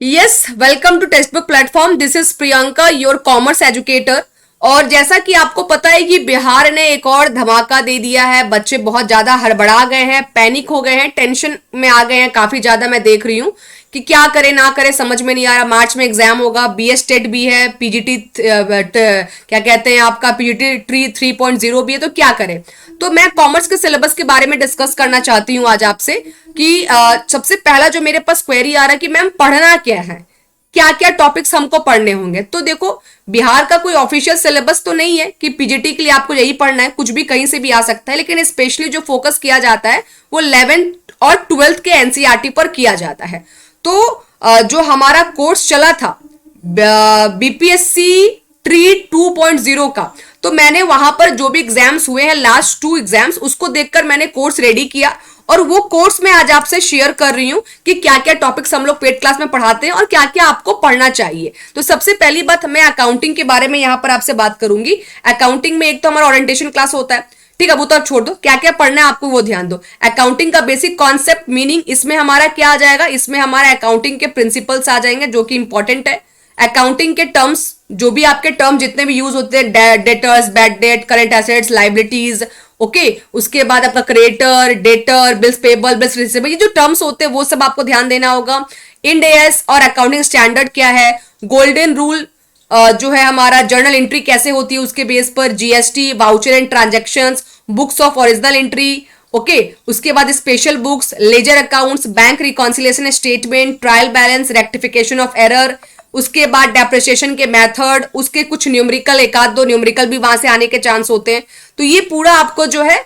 Yes, welcome to text book platform. This is Priyanka, your commerce educator. और जैसा कि आपको पता है कि बिहार ने एक और धमाका दे दिया है। बच्चे बहुत ज्यादा हड़बड़ा गए हैं, पैनिक हो गए हैं, टेंशन में आ गए हैं काफी ज्यादा। मैं देख रही हूँ कि क्या करे ना करे, समझ में नहीं आ रहा। मार्च में एग्जाम होगा, बीएस टेट भी है, पीजीटी क्या कहते हैं आपका, पीजीटी ट्री 3.0 भी है, तो क्या करें। तो मैं कॉमर्स के सिलेबस के बारे में डिस्कस करना चाहती हूँ आज आपसे कि सबसे पहला जो मेरे पास क्वेरी आ रहा है कि मैम पढ़ना क्या है, क्या क्या टॉपिक्स हमको पढ़ने होंगे। तो देखो, बिहार का कोई ऑफिशियल सिलेबस तो नहीं है कि पीजीटी के लिए आपको यही पढ़ना है, कुछ भी कहीं से भी आ सकता है। लेकिन स्पेशली जो फोकस किया जाता है वो 11th और 12th के एनसीईआरटी पर किया जाता है। तो जो हमारा कोर्स चला था बीपीएससी ट्री 2.0 का, तो मैंने वहां पर जो भी एग्जाम्स हुए हैं, लास्ट 2 एग्जाम्स, उसको देखकर मैंने कोर्स रेडी किया। और वो कोर्स मैं आज आपसे शेयर कर रही हूं कि क्या क्या टॉपिक्स हम लोग पेड क्लास में पढ़ाते हैं और क्या क्या आपको पढ़ना चाहिए। तो सबसे पहली बात, मैं अकाउंटिंग के बारे में यहां पर आपसे बात करूंगी। अकाउंटिंग में एक तो हमारा ओरिएंटेशन क्लास होता है, ठीक है, वो तो आप छोड़ दो। क्या क्या पढ़ना है आपको वो ध्यान दो। अकाउंटिंग का बेसिक कॉन्सेप्ट, मीनिंग, इसमें हमारा क्या आ जाएगा, इसमें हमारा अकाउंटिंग के प्रिंसिपल्स आ जाएंगे जो कि इंपॉर्टेंट है। अकाउंटिंग के टर्म्स, जो भी आपके टर्म जितने भी यूज होते हैं, debtors, bad debt, current assets, liabilities, okay. उसके बाद आपका creditor, debtor, bills payable, bills receivable, ये जो टर्म्स होते हैं वो सब आपको ध्यान देना होगा। इंड एएस और अकाउंटिंग स्टैंडर्ड क्या है, गोल्डन रूल जो है हमारा, जर्नल एंट्री कैसे होती है उसके बेस पर, GST, voucher and transactions, books of original entry, okay. उसके बाद special books, ledger accounts, bank reconciliation statement, trial balance, rectification of error. उसके बाद डेप्रिसिएशन के मेथड, उसके कुछ न्यूमेरिकल, एक आध दो न्यूमेरिकल भी वहां से आने के चांस होते हैं। तो ये पूरा आपको जो है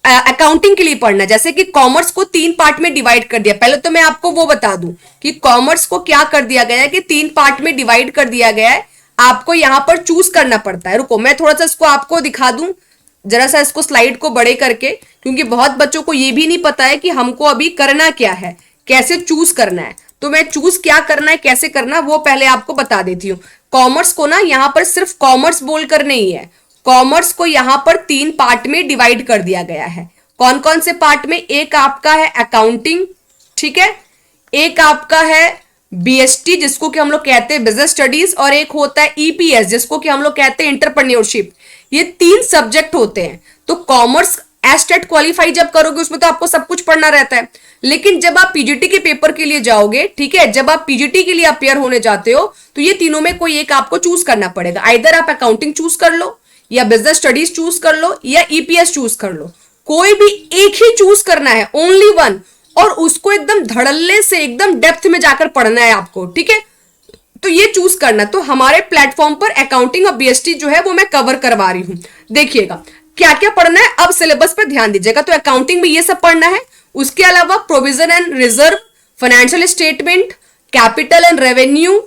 अकाउंटिंग के लिए पढ़ना। जैसे कि कॉमर्स को 3 पार्ट में डिवाइड कर दिया। पहले तो मैं आपको वो बता दूं कि कॉमर्स को क्या कर दिया गया है कि 3 पार्ट में डिवाइड कर दिया गया है। आपको यहां पर चूज करना पड़ता है। रुको, मैं थोड़ा सा इसको आपको दिखा दूं, जरा सा इसको स्लाइड को बड़े करके, क्योंकि बहुत बच्चों को ये भी नहीं पता है कि हमको अभी करना क्या है, कैसे चूज करना है। तो मैं चूज क्या करना है, कैसे करना, वो पहले आपको बता देती हूँ। कॉमर्स को ना यहां पर सिर्फ कॉमर्स बोलकर नहीं है, कॉमर्स को यहां पर 3 पार्ट में डिवाइड कर दिया गया है। कौन कौन से पार्ट में? एक आपका है अकाउंटिंग, ठीक है, एक आपका है बीएसटी जिसको कि हम लोग कहते हैं बिजनेस स्टडीज, और एक होता है ईपीएस जिसको कि हम लोग कहते हैं एंटरप्रेन्योरशिप। ये 3 सब्जेक्ट होते हैं। तो कॉमर्स एस्टेट क्वालिफाई जब करोगे उसमें तो आपको सब कुछ पढ़ना रहता है। लेकिन जब आप पीजीटी के पेपर के लिए जाओगे, ठीक है, जब आप पीजीटी के लिए अपेयर होने जाते हो, तो ये तीनों में कोई एक आपको चूज करना पड़ेगा। आइदर आप अकाउंटिंग चूज कर लो, या बिजनेस स्टडीज चूज कर लो, या ईपीएस चूज कर लो। कोई भी एक ही चूज करना है, ओनली वन, और उसको एकदम धड़ल्ले से एकदम डेप्थ में जाकर पढ़ना है आपको, ठीक है। तो ये चूज करना। तो हमारे प्लेटफॉर्म पर अकाउंटिंग और बीएसटी जो है वो मैं कवर करवा रही हूं। देखिएगा क्या क्या पढ़ना है, अब सिलेबस पर ध्यान दीजिएगा। तो अकाउंटिंग में ये सब पढ़ना है। उसके अलावा provision and reserve, financial statement, capital and revenue,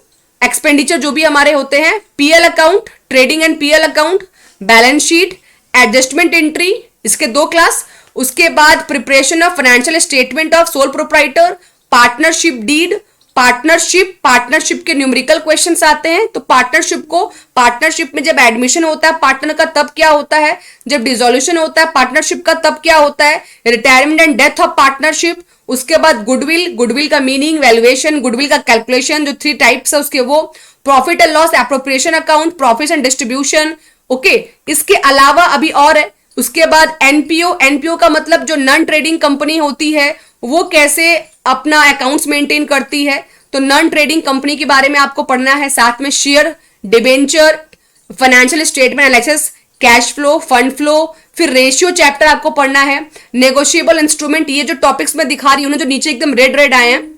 expenditure जो भी हमारे होते हैं, PL account, trading and PL account, balance sheet, adjustment entry, इसके 2 क्लास। उसके बाद preparation of financial statement of sole proprietor, partnership deed, partnership के न्यूमेरिकल क्वेश्चंस आते हैं। तो पार्टनरशिप में जब एडमिशन होता है पार्टनर का तब क्या होता है, जब डिसोल्यूशन होता है पार्टनरशिप का तब क्या होता है, retirement and death of partnership. उसके बाद गुडविल का मीनिंग, वैल्यूएशन, गुडविल का कैलकुलेशन, जो 3 टाइप्स है उसके वो, profit and loss appropriation account, profit and distribution, okay. इसके अलावा अभी और है। उसके बाद एनपीओ का मतलब जो नॉन ट्रेडिंग कंपनी होती है वो कैसे अपना अकाउंट्स मेंटेन करती है। तो नॉन ट्रेडिंग कंपनी के बारे में आपको पढ़ना है। साथ में share, debenture, financial statement analysis, cash flow, fund flow, फिर रेशियो चैप्टर आपको पढ़ना है। नेगोशिएबल इंस्ट्रूमेंट, ये जो टॉपिक्स मैं दिखा रही हूं ना, जो नीचे एकदम रेड आए हैं,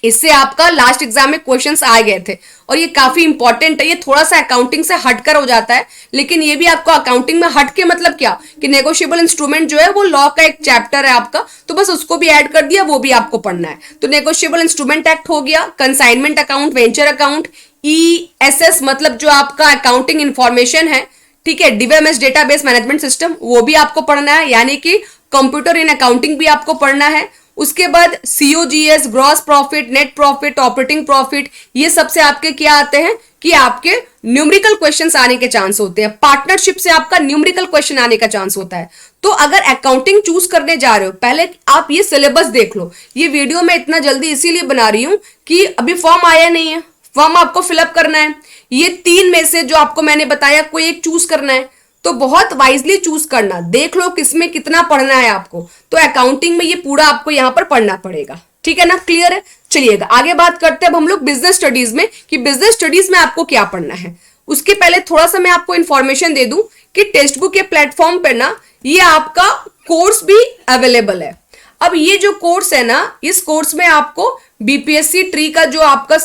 इससे आपका लास्ट एग्जाम में क्वेश्चंस आ गए थे और ये काफी इंपॉर्टेंट है। ये थोड़ा सा अकाउंटिंग से हटकर हो जाता है, लेकिन ये भी आपको अकाउंटिंग में हट के मतलब क्या कि नेगोशिएबल इंस्ट्रूमेंट जो है वो लॉ का एक चैप्टर है आपका, तो बस उसको भी ऐड कर दिया, वो भी आपको पढ़ना है। तो नेगोशिएबल इंस्ट्रूमेंट एक्ट हो गया, consignment account, venture account, ESS मतलब जो आपका अकाउंटिंग इंफॉर्मेशन है, ठीक है, डीबीएमएस डेटाबेस मैनेजमेंट सिस्टम, वो भी आपको पढ़ना है, यानी कि कंप्यूटर इन अकाउंटिंग भी आपको पढ़ना है। उसके बाद COGS, gross profit, net profit, operating profit, ये सबसे आपके क्या आते हैं कि आपके न्यूमेरिकल क्वेश्चंस आने के चांस होते हैं। पार्टनरशिप से आपका न्यूमेरिकल क्वेश्चन आने का चांस होता है। तो अगर अकाउंटिंग चूज करने जा रहे हो, पहले आप ये सिलेबस देख लो। ये वीडियो मैं इतना जल्दी इसीलिए बना रही हूं कि अभी फॉर्म आया नहीं है, फॉर्म आपको फिलअप करना है। ये 3 में से जो आपको मैंने बताया कोई एक चूज करना है, तो बहुत वाइजली चूज करना, देख लो किसमें कितना पढ़ना है आपको। तो अकाउंटिंग में ये पूरा आपको यहां पर पढ़ना पड़ेगा, ठीक है ना, क्लियर है। चलिएगा आगे बात करते हैं अब हम लोग बिजनेस स्टडीज में, कि बिजनेस स्टडीज में आपको क्या पढ़ना है। उसके पहले थोड़ा सा मैं आपको इंफॉर्मेशन दे दूं कि टेक्स्ट बुक के प्लेटफॉर्म पर ना ये आपका कोर्स भी अवेलेबल है। अब ये जो कोर्स है ना, इस कोर्स में आपको बीपीएससी ट्री का जो आपका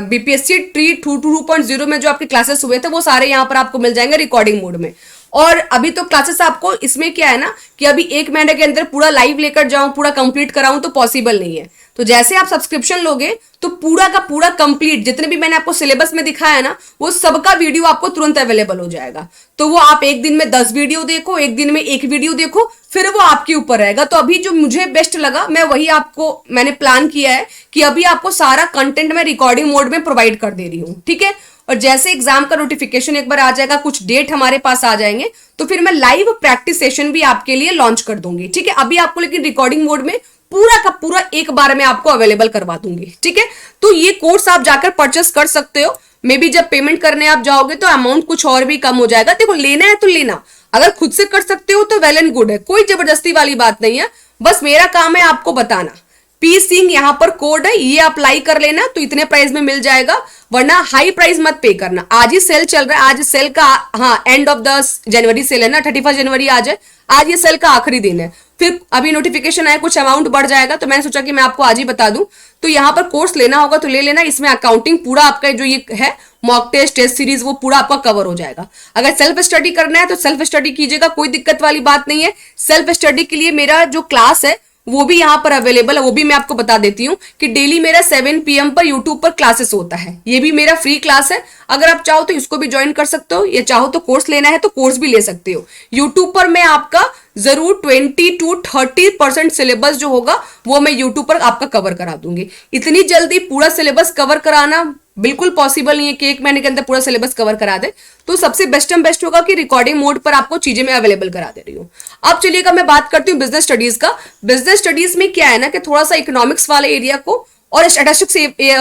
बीपीएससी ट्री 2.0 में जो आपके क्लासेस हुए थे वो सारे यहाँ पर आपको मिल जाएंगे रिकॉर्डिंग मोड में। और अभी तो क्लासेस आपको इसमें क्या है ना कि अभी 1 महीने के अंदर पूरा लाइव लेकर जाऊं, पूरा कंप्लीट कराऊं तो पॉसिबल नहीं है। तो जैसे आप सब्सक्रिप्शन लोगे तो पूरा का पूरा कंप्लीट जितने भी मैंने आपको सिलेबस में दिखाया है ना, वो सबका वीडियो आपको तुरंत अवेलेबल हो जाएगा। तो वो आप एक दिन में 10 वीडियो देखो, एक दिन में 1 वीडियो देखो, फिर वो आपके ऊपर रहेगा। तो अभी जो मुझे बेस्ट लगा मैं वही आपको मैंने प्लान किया है कि अभी आपको सारा कंटेंट मैं रिकॉर्डिंग मोड में प्रोवाइड कर दे रही हूँ, ठीक है। और जैसे एग्जाम का नोटिफिकेशन एक बार आ जाएगा, कुछ डेट हमारे पास आ जाएंगे, तो फिर मैं लाइव प्रैक्टिस सेशन भी आपके लिए लॉन्च कर दूंगी, ठीक है। अभी आपको लेकिन रिकॉर्डिंग मोड में पूरा का पूरा एक बार में आपको अवेलेबल करवा दूंगी, ठीक है। तो ये कोर्स आप जाकर परचेस कर सकते हो। मे बी जब पेमेंट करने आप जाओगे तो अमाउंट कुछ और भी कम हो जाएगा। देखो लेना है तो लेना, अगर खुद से कर सकते हो तो वेल एंड गुड है, कोई जबरदस्ती वाली बात नहीं है। बस मेरा काम है आपको बताना। पी सिंह यहाँ पर कोड है, ये अप्लाई कर लेना तो इतने प्राइस में मिल जाएगा, वरना हाई प्राइस मत पे करना। आज ही सेल चल रहा है, आज सेल का हाँ end of the January sale है ना, 31 जनवरी आज है, आज ये सेल का आखिरी दिन है। फिर अभी नोटिफिकेशन आया कुछ अमाउंट बढ़ जाएगा, तो मैंने सोचा कि मैं आपको आज ही बता दूं। तो यहाँ पर कोर्स लेना होगा तो ले लेना। इसमें अकाउंटिंग पूरा आपका जो ये है मॉक टेस्ट, टेस्ट सीरीज, वो पूरा आपका कवर हो जाएगा। अगर सेल्फ स्टडी करना है तो सेल्फ स्टडी कीजिएगा, कोई दिक्कत वाली बात नहीं है। सेल्फ स्टडी के लिए मेरा जो क्लास है वो भी यहाँ पर अवेलेबल है, वो भी मैं आपको बता देती हूँ कि डेली मेरा 7 PM पर यूट्यूब पर क्लासेस होता है। ये भी मेरा फ्री क्लास है, अगर आप चाहो तो इसको भी ज्वाइन कर सकते हो, या चाहो तो कोर्स लेना है तो कोर्स भी ले सकते हो। यूट्यूब पर मैं आपका जरूर 20 to 30% सिलेबस जो होगा वो मैं यूट्यूब पर आपका कवर करा दूंगी। इतनी जल्दी पूरा सिलेबस कवर कराना बिल्कुल पॉसिबल नहीं है कि 1 महीने के अंदर पूरा सिलेबस कवर करा दे। तो सबसे बेस्ट होगा कि रिकॉर्डिंग मोड पर आपको चीजें मैं अवेलेबल करा दे रही हूँ। अब चलिएगा मैं बात करती हूँ बिजनेस स्टडीज का। बिजनेस स्टडीज में क्या है ना कि थोड़ा सा इकोनॉमिक्स वाले एरिया को और स्टैटिस्टिक्स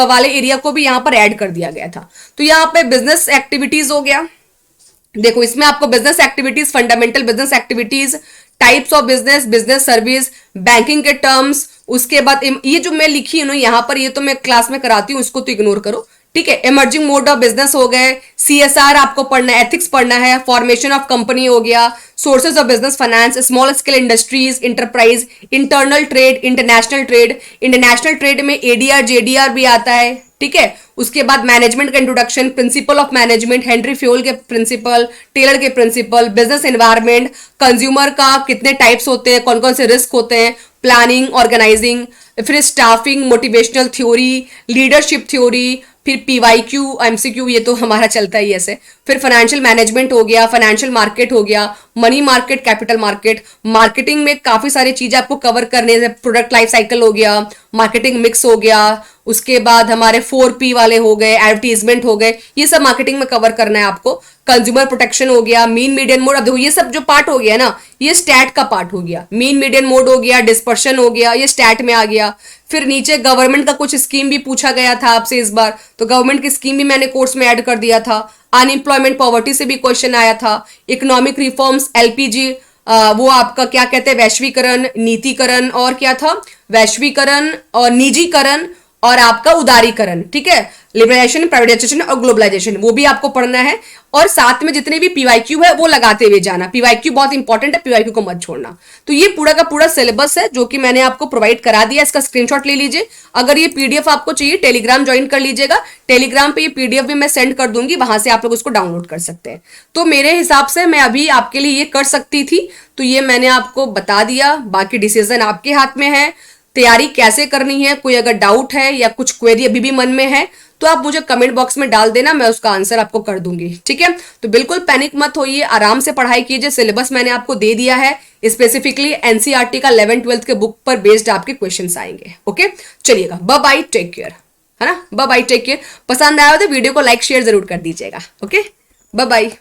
वाले एरिया को भी यहाँ पर ऐड कर दिया गया था। तो यहाँ पे बिजनेस एक्टिविटीज हो गया, देखो इसमें आपको business activities, fundamental business activities, types of business, business service, banking के टर्म्स, उसके बाद ये जो मैं लिखी हूँ यहाँ पर, ये तो मैं क्लास में कराती हूँ, उसको तो इग्नोर करो, ठीक है। इमर्जिंग मोड ऑफ बिजनेस हो गए, सीएसआर आपको पढ़ना है, एथिक्स पढ़ना है, फॉर्मेशन ऑफ कंपनी हो गया, sources of business finance, small scale industries, enterprise, internal trade, international trade में एडीआर जेडीआर भी आता है, ठीक है। उसके बाद मैनेजमेंट का introduction, principle of management, Henry Fayol के प्रिंसिपल, टेलर के प्रिंसिपल, बिजनेस एनवायरनमेंट, कंज्यूमर का कितने टाइप्स होते हैं, कौन कौन से रिस्क होते हैं, प्लानिंग, ऑर्गेनाइजिंग, फिर staffing, motivational theory, leadership theory, फिर पीवाईक्यू, एमसीक्यू, ये तो हमारा चलता ही ऐसे। फिर फाइनेंशियल मैनेजमेंट हो गया, फाइनेंशियल मार्केट हो गया, money market, capital market, marketing में काफी सारी चीजें आपको कवर करने से, प्रोडक्ट लाइफ साइकिल हो गया, मार्केटिंग मिक्स हो गया, उसके बाद हमारे 4P वाले हो गए, एडवर्टीजमेंट हो गए, ये सब मार्केटिंग में कवर करना है आपको। कंज्यूमर प्रोटेक्शन हो गया, मीन मीडियन मोड, अब देखो ये सब जो पार्ट हो गया ना, ये स्टैट का पार्ट हो गया। मीन मीडियन मोड हो गया, डिस्पर्शन हो गया, ये स्टैट में आ गया। फिर नीचे गवर्नमेंट का कुछ स्कीम भी पूछा गया था आपसे इस बार, तो गवर्नमेंट की स्कीम भी मैंने कोर्स में ऐड कर दिया था। अनएम्प्लॉयमेंट पॉवर्टी से भी क्वेश्चन आया था। इकोनॉमिक रिफॉर्म्स, एलपीजी, वो आपका क्या कहते हैं, वैश्वीकरण, नीतिकरण, और क्या था, वैश्वीकरण और निजीकरण, और आपका उदारीकरण, ठीक है, लिबरलाइजेशन, प्राइवेटाइजेशन और ग्लोबलाइजेशन, वो भी आपको पढ़ना है। और साथ में जितने भी पीवाईक्यू है वो लगाते हुए जाना, पीवाईक्यू बहुत इंपॉर्टेंट है, पीवाईक्यू को मत छोड़ना। तो ये पूरा का पूरा सिलेबस है जो कि मैंने आपको प्रोवाइड करा दिया, इसका स्क्रीनशॉट ले लीजिए। अगर ये पीडीएफ आपको चाहिए टेलीग्राम ज्वाइन कर लीजिएगा, टेलीग्राम पे ये पीडीएफ भी मैं सेंड कर दूंगी, वहां से आप लोग उसको डाउनलोड कर सकते हैं। तो मेरे हिसाब से मैं अभी आपके लिए ये कर सकती थी, तो ये मैंने आपको बता दिया, बाकी डिसीजन आपके हाथ में है। तैयारी कैसे करनी है, कोई अगर डाउट है या कुछ क्वेरी अभी भी मन में है तो आप मुझे कमेंट बॉक्स में डाल देना, मैं उसका आंसर आपको कर दूंगी, ठीक है। तो बिल्कुल पैनिक मत होइए, आराम से पढ़ाई कीजिए, सिलेबस मैंने आपको दे दिया है, स्पेसिफिकली एनसीईआरटी का 11th-12th के बुक पर बेस्ड आपके क्वेश्चंस आएंगे। ओके, चलिएगा, बाय बाय, टेक केयर, है ना, बाय बाय, टेक केयर। पसंद आया हो तो वीडियो को लाइक शेयर जरूर कर दीजिएगा। Okay, bye bye.